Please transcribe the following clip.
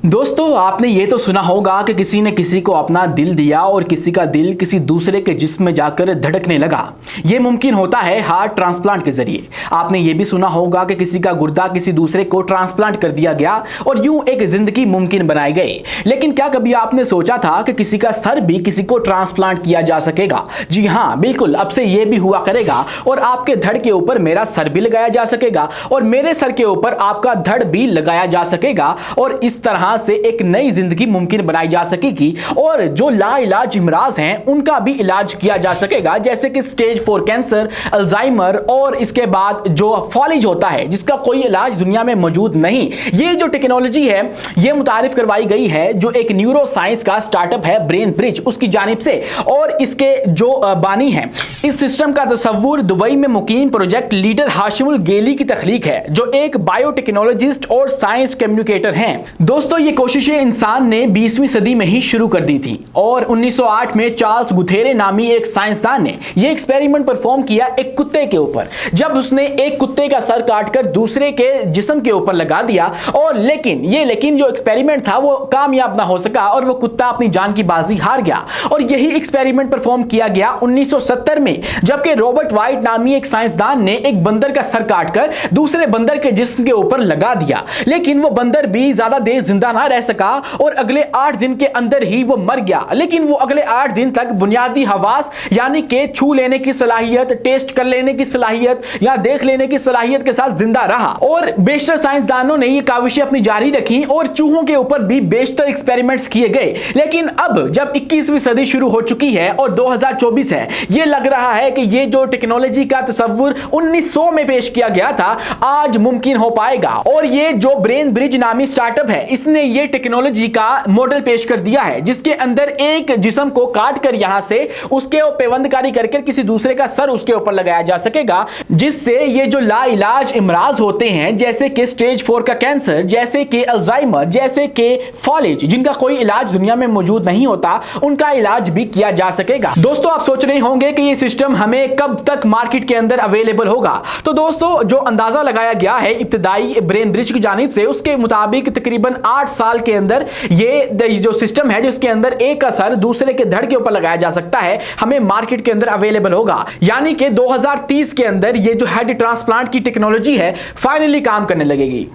दोस्तों आपने ये तो सुना होगा कि किसी ने किसी को अपना दिल दिया और किसी का दिल किसी दूसरे के जिस्म में जाकर धड़कने लगा। ये मुमकिन होता है हार्ट ट्रांसप्लांट के जरिए। आपने ये भी सुना होगा कि किसी का गुर्दा किसी दूसरे को ट्रांसप्लांट कर दिया गया और यूं एक जिंदगी मुमकिन बनाई गई। लेकिन क्या कभी आपने सोचा था कि किसी का सर भी किसी को ट्रांसप्लांट किया जा सकेगा? जी हाँ, बिल्कुल, अब से ये भी हुआ करेगा और आपके धड़ के ऊपर मेरा सर भी लगाया जा सकेगा और मेरे सर के ऊपर आपका धड़ भी लगाया जा सकेगा और इस तरह से एक नई जिंदगी मुमकिन बनाई जा सकेगी और जो लाइलाज इमराज हैं उनका भी इलाज किया जा सकेगा, जैसे कि स्टेज 4 कैंसर, अल्जाइमर और इसके बाद जो फॉलिज होता है जिसका कोई इलाज दुनिया में मौजूद नहीं। ये जो टेक्नोलॉजी है ये मुतारिफ करवाई गई है जो एक न्यूरो साइंस का स्टार्टअप है ब्रेन ब्रिज उसकी जानिब से, और इसके जो बानी है इस सिस्टम का तस्वुर दुबई में मुकीम प्रोजेक्ट लीडर हाशिमुल गेली की तख्लीक है जो एक बायोटेक्नोलॉजिस्ट और साइंस कम्युनिकेटर हैं। दोस्तों ये कोशिशें इंसान ने 20वीं सदी में ही शुरू कर दी थी और 1908 में चार्ल्स गुथेरे नामी एक साइंसदान ने यह एक्सपेरिमेंट परफॉर्म किया एक कुत्ते के ऊपर, जब उसने एक कुत्ते का सर काटकर दूसरे के जिस्म के ऊपर लगा दिया। और लेकिन जो एक्सपेरिमेंट था वो कामयाब ना हो सका और वो कुत्ता अपनी जान की बाजी हार गया। और यही एक्सपेरिमेंट परफॉर्म किया गया 1970 में, जबकि रॉबर्ट वाइट नामी एक साइंसदान ने एक बंदर का सर काटकर दूसरे बंदर के जिस्म के ऊपर लगा दिया। लेकिन वो बंदर भी ज्यादा देर जिंदा ना रह सका और अगले 8 दिन के अंदर ही वो मर गया। लेकिन वो अगले 8 दिन तक बुनियादी हवास यानी कि छू लेने की सलाहियत, टेस्ट कर लेने की सलाहियत या देख लेने की सलाहियत के साथ जिंदा रहा। और बेशतर साइंसदानों ने ये काविशें अपनी जारी रखी और चूहों के ऊपर भी बेशतर एक्सपेरिमेंट्स किए गए। लेकिन अब जब 21वीं सदी शुरू हो चुकी है और 2024 है, ये लग रहा है कि ये जो टेक्नोलॉजी का तस्वुर 1900 में पेश किया गया था आज मुमकिन हो पाएगा। और ये जो ब्रेन ब्रिज नामी स्टार्टअप है इसने ये टेक्नोलॉजी का मॉडल पेश कर दिया है जिसके अंदर एक जिस्म को काट कर यहां से उसके पेवंदकारी करके किसी दूसरे का सर उसके ऊपर लगाया जा सकेगा, जिससे ये जो लाइलाज इमराज होते हैं जैसे कि स्टेज 4 का कैंसर, जैसे कि अल्जाइमर, जैसे कि फॉलिज, जिनका कोई इलाज दुनिया में मौजूद नहीं होता, उनका इलाज भी किया जा सकेगा। दोस्तों आप सोच रहे होंगे कि ये सिस्टम हमें कब तक मार्केट के अंदर अवेलेबल होगा, तो दोस्तों जो अंदाजा लगाया गया है इब्तिदाई ब्रेन ब्रिज की जानिब से उसके मुताबिक तकरीबन 8 साल के अंदर ये जो सिस्टम है जिसके अंदर एक का सर दूसरे के धड़ के ऊपर लगाया जा सकता है हमें मार्केट के अंदर अवेलेबल होगा। यानी कि 2030 के अंदर ये जो हेड ट्रांसप्लांट की टेक्नोलॉजी है फाइनली काम करने लगेगी।